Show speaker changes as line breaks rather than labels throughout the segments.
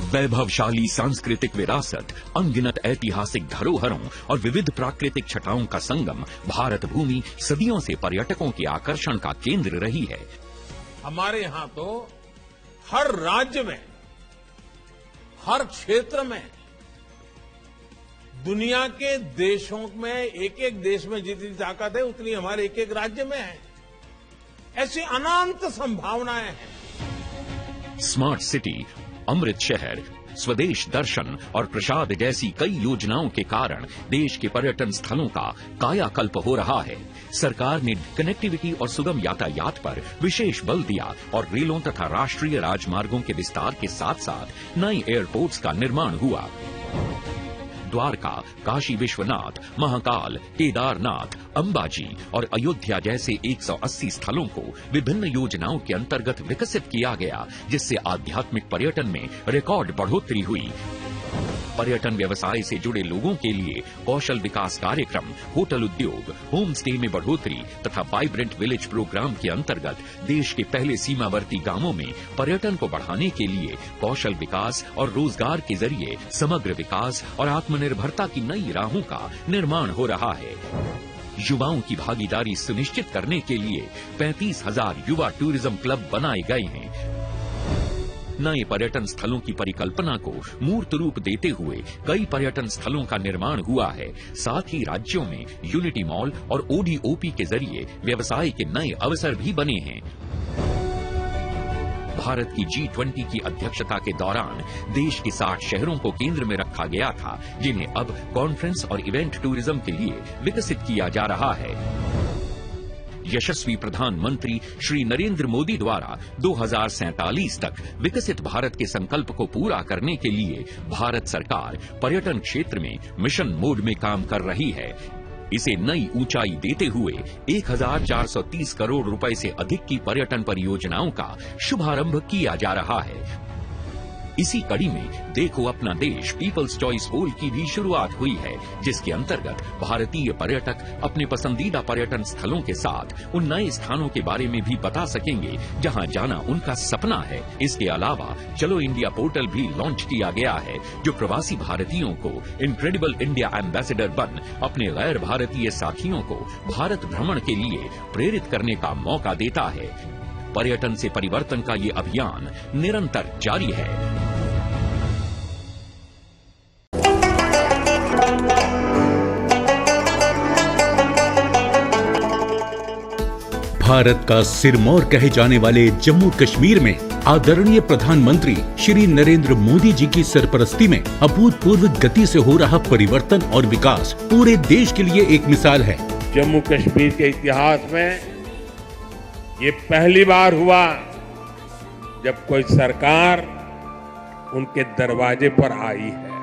वैभवशाली सांस्कृतिक विरासत, अनगिनत ऐतिहासिक धरोहरों और विविध प्राकृतिक छटाओं का संगम भारत भूमि सदियों से पर्यटकों के आकर्षण का केंद्र रही है।
हमारे यहाँ तो हर राज्य में, हर क्षेत्र में, दुनिया के देशों में एक एक देश में जितनी ताकत है उतनी हमारे एक एक राज्य में है। ऐसी अनंत संभावनाएं हैं।
स्मार्ट सिटी, अमृत शहर, स्वदेश दर्शन और प्रसाद जैसी कई योजनाओं के कारण देश के पर्यटन स्थलों का कायाकल्प हो रहा है। सरकार ने कनेक्टिविटी और सुगम यातायात पर विशेष बल दिया और रेलों तथा राष्ट्रीय राजमार्गों के विस्तार के साथ साथ नए एयरपोर्ट्स का निर्माण हुआ। द्वारका, काशी विश्वनाथ, महाकाल, केदारनाथ, अंबाजी और अयोध्या जैसे 180 स्थलों को विभिन्न योजनाओं के अंतर्गत विकसित किया गया, जिससे आध्यात्मिक पर्यटन में रिकॉर्ड बढ़ोतरी हुई। पर्यटन व्यवसाय से जुड़े लोगों के लिए कौशल विकास कार्यक्रम, होटल उद्योग, होम स्टे में बढ़ोतरी तथा वाइब्रेंट विलेज प्रोग्राम के अंतर्गत देश के पहले सीमावर्ती गांवों में पर्यटन को बढ़ाने के लिए कौशल विकास और रोजगार के जरिए समग्र विकास और आत्मनिर्भरता की नई राहों का निर्माण हो रहा है। युवाओं की भागीदारी सुनिश्चित करने के लिए 35,000 युवा टूरिज्म क्लब बनाए गए हैं। नए पर्यटन स्थलों की परिकल्पना को मूर्त रूप देते हुए कई पर्यटन स्थलों का निर्माण हुआ है। साथ ही राज्यों में यूनिटी मॉल और ओडीओपी के जरिए व्यवसाय के नए अवसर भी बने हैं। भारत की G20 की अध्यक्षता के दौरान देश के 60 शहरों को केंद्र में रखा गया था, जिन्हें अब कॉन्फ्रेंस और इवेंट टूरिज्म के लिए विकसित किया जा रहा है। यशस्वी प्रधानमंत्री श्री नरेंद्र मोदी द्वारा 2047 तक विकसित भारत के संकल्प को पूरा करने के लिए भारत सरकार पर्यटन क्षेत्र में मिशन मोड में काम कर रही है। इसे नई ऊंचाई देते हुए 1430 करोड़ रुपए से अधिक की पर्यटन परियोजनाओं का शुभारंभ किया जा रहा है। इसी कड़ी में देखो अपना देश पीपल्स चॉइस पोल की भी शुरुआत हुई है, जिसके अंतर्गत भारतीय पर्यटक अपने पसंदीदा पर्यटन स्थलों के साथ उन नए स्थानों के बारे में भी बता सकेंगे जहां जाना उनका सपना है। इसके अलावा चलो इंडिया पोर्टल भी लॉन्च किया गया है, जो प्रवासी भारतीयों को इनक्रेडिबल इंडिया एम्बेसडर बन अपने गैर भारतीय साथियों को भारत भ्रमण के लिए प्रेरित करने का मौका देता है। पर्यटन से परिवर्तन का ये अभियान निरंतर जारी है।
भारत का सिरमौर कहे जाने वाले जम्मू कश्मीर में आदरणीय प्रधानमंत्री श्री नरेंद्र मोदी जी की सरपरस्ती में अभूतपूर्व गति से हो रहा परिवर्तन और विकास पूरे देश के लिए एक मिसाल है।
जम्मू कश्मीर के इतिहास में ये पहली बार हुआ जब कोई सरकार उनके दरवाजे पर आई है।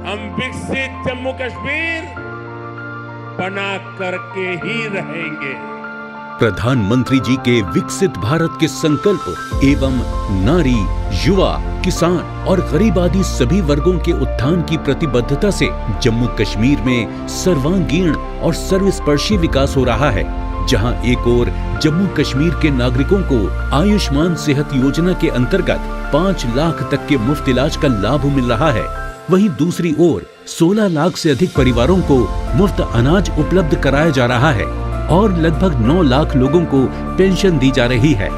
हम विकसित जम्मू कश्मीर बना करके ही रहेंगे।
प्रधानमंत्री जी के विकसित भारत के संकल्प एवं नारी, युवा, किसान और गरीब आदि सभी वर्गों के उत्थान की प्रतिबद्धता से जम्मू कश्मीर में सर्वांगीण और सर्वस्पर्शी विकास हो रहा है। जहां एक ओर जम्मू कश्मीर के नागरिकों को आयुष्मान सेहत योजना के अंतर्गत 5 लाख तक के मुफ्त इलाज का लाभ मिल रहा है, वहीं दूसरी ओर 16 लाख से अधिक परिवारों को मुफ्त अनाज उपलब्ध कराया जा रहा है और लगभग 9 लाख लोगों को पेंशन दी जा रही है।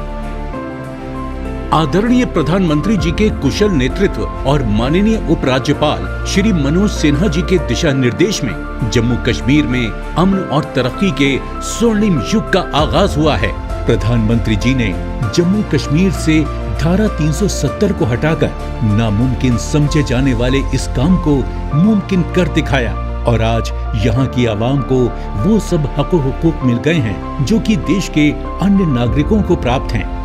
आदरणीय प्रधानमंत्री जी के कुशल नेतृत्व और माननीय उपराज्यपाल श्री मनोज सिन्हा जी के दिशा निर्देश में जम्मू कश्मीर में अमन और तरक्की के स्वर्णिम युग का आगाज हुआ है। प्रधानमंत्री जी ने जम्मू कश्मीर से धारा 370 को हटाकर नामुमकिन समझे जाने वाले इस काम को मुमकिन कर दिखाया और आज यहाँ की आवाम को वो सब हक हुकूक मिल गए हैं जो कि देश के अन्य नागरिकों को प्राप्त हैं।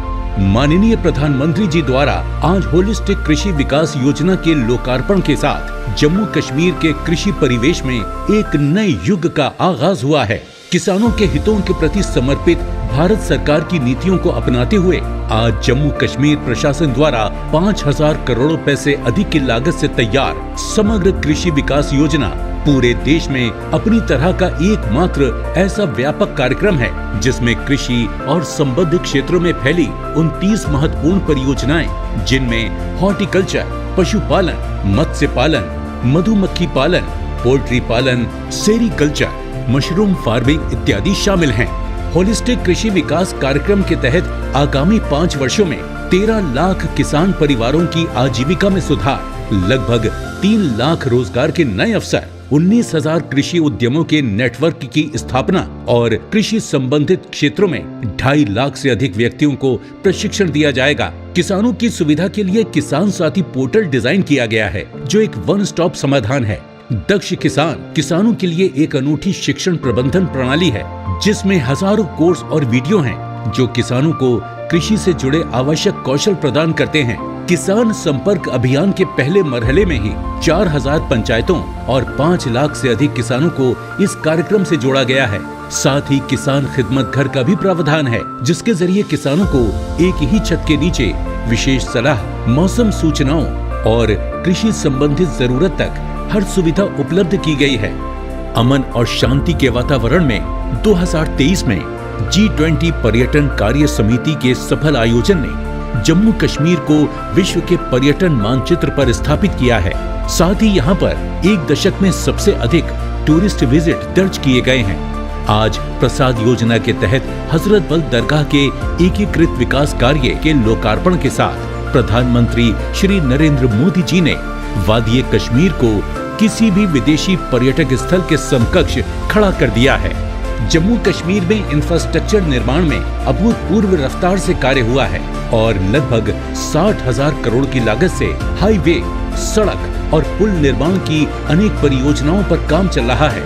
माननीय प्रधानमंत्री जी द्वारा आज होलिस्टिक कृषि विकास योजना के लोकार्पण के साथ जम्मू कश्मीर के कृषि परिवेश में एक नए युग का आगाज हुआ है। किसानों के हितों के प्रति समर्पित भारत सरकार की नीतियों को अपनाते हुए आज जम्मू कश्मीर प्रशासन द्वारा 5,000 करोड़ रुपए से अधिक की लागत से तैयार समग्र कृषि विकास योजना पूरे देश में अपनी तरह का एकमात्र ऐसा व्यापक कार्यक्रम है जिसमें कृषि और संबद्ध क्षेत्रों में फैली 29 महत्वपूर्ण परियोजनाएं, जिनमें हॉर्टिकल्चर, पशुपालन, मत्स्य पालन, मधुमक्खी पालन, पोल्ट्री पालन, सेरीकल्चर, मशरूम फार्मिंग इत्यादि शामिल हैं। होलिस्टिक कृषि विकास कार्यक्रम के तहत आगामी 5 वर्षों में 13 लाख किसान परिवारों की आजीविका में सुधार, लगभग 3 लाख रोजगार के नए अवसर, 19,000 कृषि उद्यमों के नेटवर्क की स्थापना और कृषि संबंधित क्षेत्रों में 2.5 लाख से अधिक व्यक्तियों को प्रशिक्षण दिया जाएगा। किसानों की सुविधा के लिए किसान साथी पोर्टल डिजाइन किया गया है, जो एक वन स्टॉप समाधान है। दक्ष किसान किसानों के लिए एक अनूठी शिक्षण प्रबंधन प्रणाली है, जिसमें हजारों कोर्स और वीडियो हैं, जो किसानों को कृषि से जुड़े आवश्यक कौशल प्रदान करते हैं। किसान संपर्क अभियान के पहले मरहले में ही 4,000 पंचायतों और 5 लाख से अधिक किसानों को इस कार्यक्रम से जोड़ा गया है। साथ ही किसान खिदमत घर का भी प्रावधान है, जिसके जरिए किसानों को एक ही छत के नीचे विशेष सलाह, मौसम सूचनाओं और कृषि संबंधित जरूरत तक हर सुविधा उपलब्ध की गई है। अमन और शांति के वातावरण में 2023 में G20 पर्यटन कार्य समिति के सफल आयोजन ने जम्मू कश्मीर को विश्व के पर्यटन मानचित्र पर स्थापित किया है। साथ ही यहाँ पर एक दशक में सबसे अधिक टूरिस्ट विजिट दर्ज किए गए हैं। आज प्रसाद योजना के तहत हजरत बल दरगाह के एकीकृत विकास कार्य के लोकार्पण के साथ प्रधानमंत्री श्री नरेंद्र मोदी जी ने वादी कश्मीर को किसी भी विदेशी पर्यटक स्थल के समकक्ष खड़ा कर दिया है। जम्मू कश्मीर में इंफ्रास्ट्रक्चर निर्माण में अभूतपूर्व रफ्तार से कार्य हुआ है और लगभग 60,000 करोड़ की लागत से हाईवे, सड़क और पुल निर्माण की अनेक परियोजनाओं पर काम चल रहा है।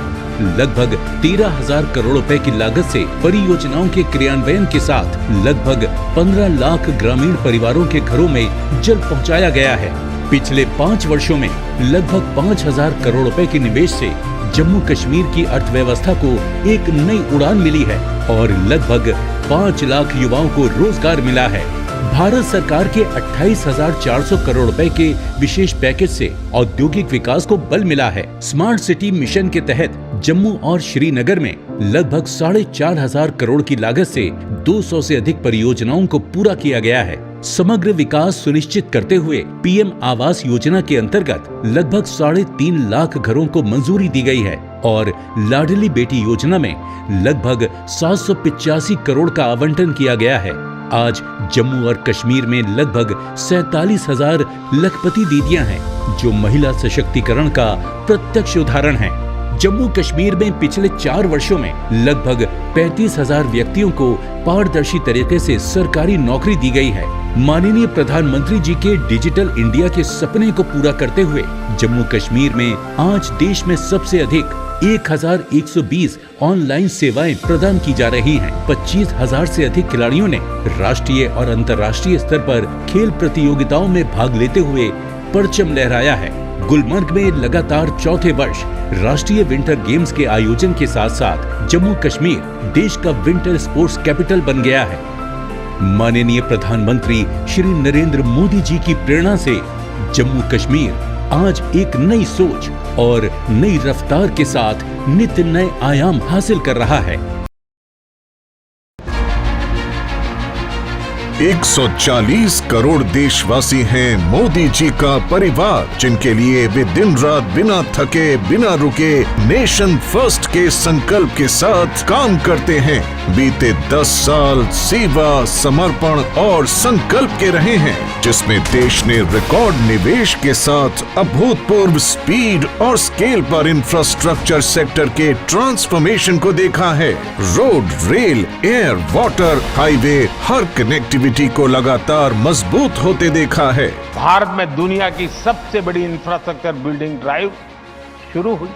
लगभग 13,000 करोड़ रुपए की लागत से परियोजनाओं के क्रियान्वयन के साथ लगभग 15 लाख ग्रामीण परिवारों के घरों में जल पहुंचाया गया है। पिछले 5 वर्षों में लगभग 5,000 करोड़ रुपए के निवेश से जम्मू कश्मीर की अर्थव्यवस्था को एक नई उड़ान मिली है और लगभग 5 लाख युवाओं को रोजगार मिला है। भारत सरकार के 28,400 करोड़ रुपए के विशेष पैकेज से औद्योगिक विकास को बल मिला है। स्मार्ट सिटी मिशन के तहत जम्मू और श्रीनगर में लगभग 4,500 करोड़ की लागत से 200 से अधिक परियोजनाओं को पूरा किया गया है। समग्र विकास सुनिश्चित करते हुए पीएम आवास योजना के अंतर्गत लगभग 3.5 लाख घरों को मंजूरी दी गई है और लाडली बेटी योजना में लगभग 785 करोड़ का आवंटन किया गया है। आज जम्मू और कश्मीर में लगभग 47,000 लखपति दीदियां हैं, जो महिला सशक्तिकरण का प्रत्यक्ष उदाहरण है। जम्मू कश्मीर में पिछले 4 वर्षों में लगभग 35,000 व्यक्तियों को पारदर्शी तरीके से सरकारी नौकरी दी गई है। माननीय प्रधानमंत्री जी के डिजिटल इंडिया के सपने को पूरा करते हुए जम्मू कश्मीर में आज देश में सबसे अधिक 1,120 ऑनलाइन सेवाएं प्रदान की जा रही हैं। 25,000 से अधिक खिलाड़ियों ने राष्ट्रीय और अंतर्राष्ट्रीय स्तर पर खेल प्रतियोगिताओं में भाग लेते हुए परचम लहराया है। गुलमर्ग में लगातार चौथे वर्ष राष्ट्रीय विंटर गेम्स के आयोजन के साथ साथ जम्मू कश्मीर देश का विंटर स्पोर्ट्स कैपिटल बन गया है। माननीय प्रधानमंत्री श्री नरेंद्र मोदी जी की प्रेरणा से जम्मू कश्मीर आज एक नई सोच और नई रफ्तार के साथ नित्य नए आयाम हासिल कर रहा है।
140 करोड़ देशवासी हैं मोदी जी का परिवार, जिनके लिए वे दिन रात बिना थके बिना रुके नेशन फर्स्ट के संकल्प के साथ काम करते हैं। बीते 10 साल सेवा, समर्पण और संकल्प के रहे हैं, जिसमें देश ने रिकॉर्ड निवेश के साथ अभूतपूर्व स्पीड और स्केल पर इंफ्रास्ट्रक्चर सेक्टर के ट्रांसफॉर्मेशन को देखा है। Road, rail, air, water, highway, हर कनेक्टिविटी को लगातार मजबूत होते देखा है।
भारत में दुनिया की सबसे बड़ी इंफ्रास्ट्रक्चर बिल्डिंग ड्राइव शुरू हुई।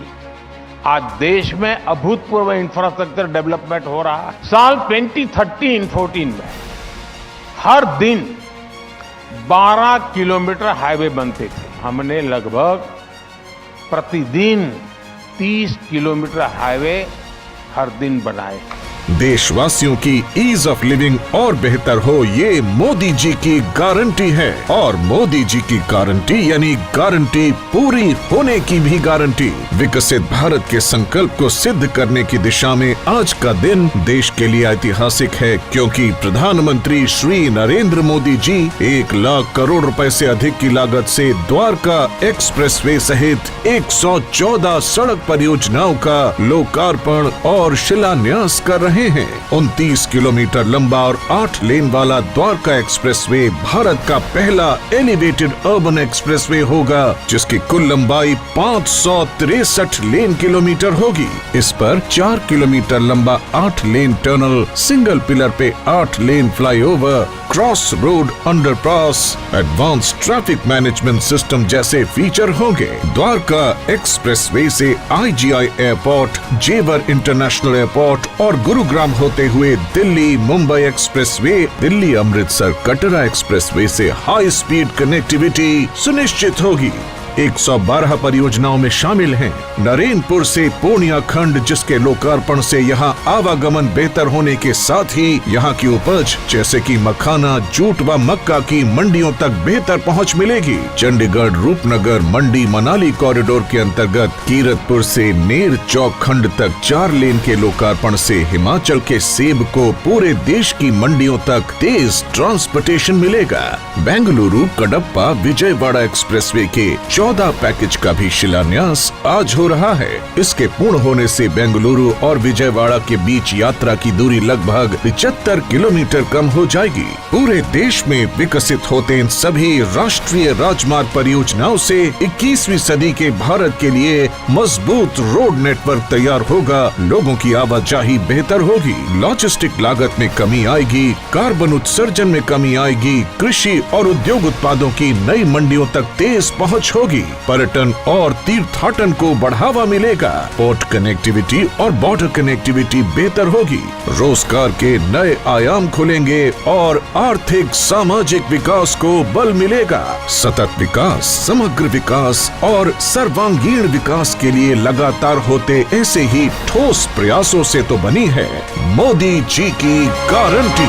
आज देश में अभूतपूर्व इंफ्रास्ट्रक्चर डेवलपमेंट हो रहा है। साल 2013-14 में हर दिन 12 किलोमीटर हाईवे बनते थे। हमने लगभग प्रतिदिन 30 किलोमीटर हाईवे हर दिन बनाए।
देशवासियों की ईज ऑफ लिविंग और बेहतर हो, ये मोदी जी की गारंटी है। और मोदी जी की गारंटी यानी गारंटी पूरी होने की भी गारंटी। विकसित भारत के संकल्प को सिद्ध करने की दिशा में आज का दिन देश के लिए ऐतिहासिक है, क्योंकि प्रधानमंत्री श्री नरेंद्र मोदी जी 1 लाख करोड़ रुपए से अधिक की लागत से द्वारका एक्सप्रेसवे सहित 114 सड़क परियोजनाओं का लोकार्पण और शिलान्यास कर रहे हैं। 29 किलोमीटर लंबा और 8 लेन वाला द्वारका एक्सप्रेसवे भारत का पहला एलिवेटेड अर्बन एक्सप्रेसवे होगा, जिसकी कुल लंबाई 563 लेन किलोमीटर होगी। इस पर 4 किलोमीटर लंबा 8 लेन टनल, सिंगल पिलर पे 8 lane flyover, cross road underpass, advance traffic management system जैसे फीचर होंगे। द्वारका एक्सप्रेसवे से IGI एयरपोर्ट, जेवर इंटरनेशनल एयरपोर्ट और गुरुग्राम होते हुए दिल्ली मुंबई एक्सप्रेसवे, दिल्ली अमृतसर कटरा एक्सप्रेसवे से हाई स्पीड कनेक्टिविटी सुनिश्चित होगी। 112 परियोजनाओं में शामिल हैं नरेंद्रपुर से पूर्णिया खंड, जिसके लोकार्पण से यहां आवागमन बेहतर होने के साथ ही यहां की उपज जैसे कि मखाना, जूट व मक्का की मंडियों तक बेहतर पहुंच मिलेगी। चंडीगढ़ रूपनगर मंडी मनाली कॉरिडोर के अंतर्गत कीरतपुर से नेर चौक खंड तक 4 लेन के लोकार्पण से हिमाचल के सेब को पूरे देश की मंडियों तक तेज ट्रांसपोर्टेशन मिलेगा। बेंगलुरु कडप्पा विजयवाड़ा एक्सप्रेसवे के 14 पैकेज का भी शिलान्यास आज हो रहा है। इसके पूर्ण होने से बेंगलुरु और विजयवाड़ा के बीच यात्रा की दूरी लगभग 75 किलोमीटर कम हो जाएगी। पूरे देश में विकसित होते इन सभी राष्ट्रीय राजमार्ग परियोजनाओं से 21वीं सदी के भारत के लिए मजबूत रोड नेटवर्क तैयार होगा। लोगों की आवाजाही बेहतर होगी, लॉजिस्टिक लागत में कमी आएगी, कार्बन उत्सर्जन में कमी आएगी, कृषि और उद्योग उत्पादों की नई मंडियों तक तेज पहुँच होगी, पर्यटन और तीर्थाटन को बढ़ावा मिलेगा, पोर्ट कनेक्टिविटी और बॉर्डर कनेक्टिविटी बेहतर होगी, रोजगार के नए आयाम खुलेंगे और आर्थिक सामाजिक विकास को बल मिलेगा। सतत विकास, समग्र विकास और सर्वांगीण विकास के लिए लगातार होते ऐसे ही ठोस प्रयासों से तो बनी है मोदी जी की गारंटी।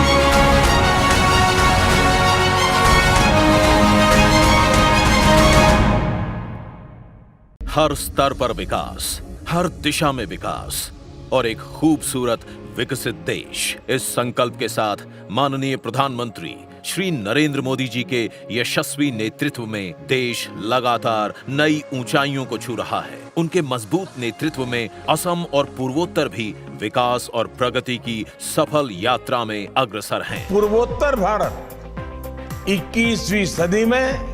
हर स्तर पर विकास, हर दिशा में विकास और एक खूबसूरत विकसित देश। इस संकल्प के साथ माननीय प्रधानमंत्री श्री नरेंद्र मोदी जी के यशस्वी नेतृत्व में देश लगातार नई ऊंचाइयों को छू रहा है। उनके मजबूत नेतृत्व में असम और पूर्वोत्तर भी विकास और प्रगति की सफल यात्रा में अग्रसर हैं।
पूर्वोत्तर भारत 21वीं सदी में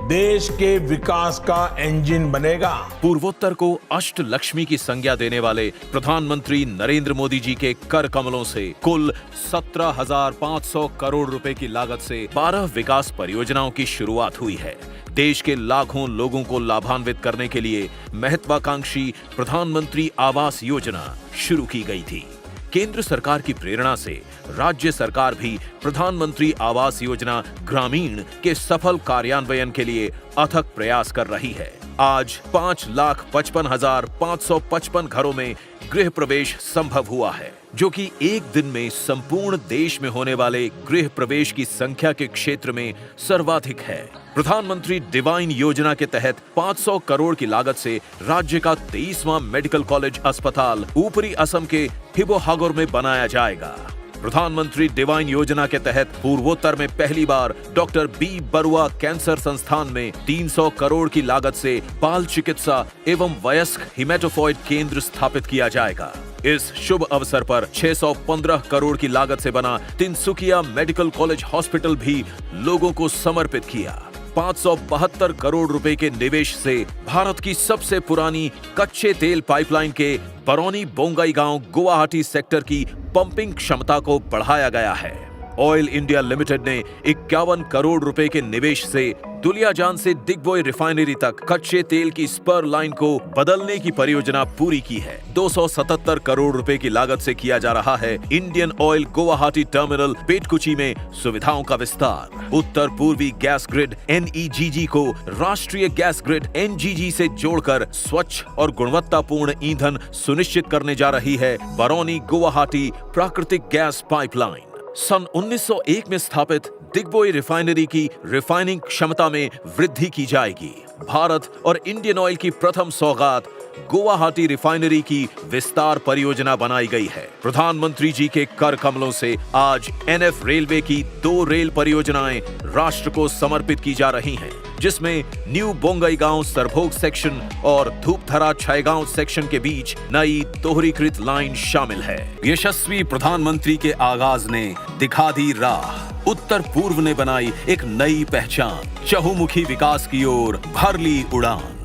देश के विकास का इंजन बनेगा।
पूर्वोत्तर को अष्ट लक्ष्मी की संज्ञा देने वाले प्रधानमंत्री नरेंद्र मोदी जी के कर कमलों से कुल 17,500 करोड़ रुपए की लागत से 12 विकास परियोजनाओं की शुरुआत हुई है। देश के लाखों लोगों को लाभान्वित करने के लिए महत्वाकांक्षी प्रधानमंत्री आवास योजना शुरू की गई थी। केंद्र सरकार की प्रेरणा से राज्य सरकार भी प्रधानमंत्री आवास योजना ग्रामीण के सफल कार्यान्वयन के लिए अथक प्रयास कर रही है। आज 5,55,555 घरों में गृह प्रवेश संभव हुआ है, जो कि एक दिन में संपूर्ण देश में होने वाले गृह प्रवेश की संख्या के क्षेत्र में सर्वाधिक है। प्रधानमंत्री डिवाइन योजना के तहत 500 करोड़ की लागत से राज्य का 23वां मेडिकल कॉलेज अस्पताल ऊपरी असम के हिबोहागोर में बनाया जाएगा। प्रधानमंत्री डिवाइन योजना के तहत पूर्वोत्तर में पहली बार डॉक्टर बी बरुआ कैंसर संस्थान में 300 करोड़ की लागत से बाल चिकित्सा एवं वयस्क हिमेटोफॉइड केंद्र स्थापित किया जाएगा। इस शुभ अवसर पर 615 करोड़ की लागत से बना तिनसुकिया मेडिकल कॉलेज हॉस्पिटल भी लोगों को समर्पित किया। 572 करोड़ रुपए के निवेश से भारत की सबसे पुरानी कच्चे तेल पाइपलाइन के बरौनी बोंगाईगांव गुवाहाटी सेक्टर की पंपिंग क्षमता को बढ़ाया गया है। ऑयल इंडिया लिमिटेड ने 51 करोड़ रुपए के निवेश से दुलियाजान से दिग्बोय रिफाइनरी तक कच्चे तेल की स्पर लाइन को बदलने की परियोजना पूरी की है। 277 करोड़ रुपए की लागत से किया जा रहा है इंडियन ऑयल गुवाहाटी टर्मिनल पेटकुची में सुविधाओं का विस्तार। उत्तर पूर्वी गैस ग्रिड NEGG को राष्ट्रीय गैस ग्रिड NGG से जोड़कर स्वच्छ और गुणवत्तापूर्ण ईंधन सुनिश्चित करने जा रही है बरौनी गुवाहाटी प्राकृतिक गैस पाइपलाइन। सन 1901 में स्थापित दिग्बोय रिफाइनरी की रिफाइनिंग क्षमता में वृद्धि की जाएगी। भारत और इंडियन ऑयल की प्रथम सौगात गुवाहाटी रिफाइनरी की विस्तार परियोजना बनाई गई है। प्रधानमंत्री जी के कर कमलों से आज NF रेलवे की 2 रेल परियोजनाएं राष्ट्र को समर्पित की जा रही हैं, जिसमें न्यू बोंगईगांव सरभोग सेक्शन और धूपधरा छैगांव सेक्शन के बीच नई दोहरीकृत लाइन शामिल है। यशस्वी प्रधानमंत्री के आगाज ने दिखा दी राह, उत्तर पूर्व ने बनाई एक नई पहचान, चहुमुखी विकास की ओर भर ली उड़ान।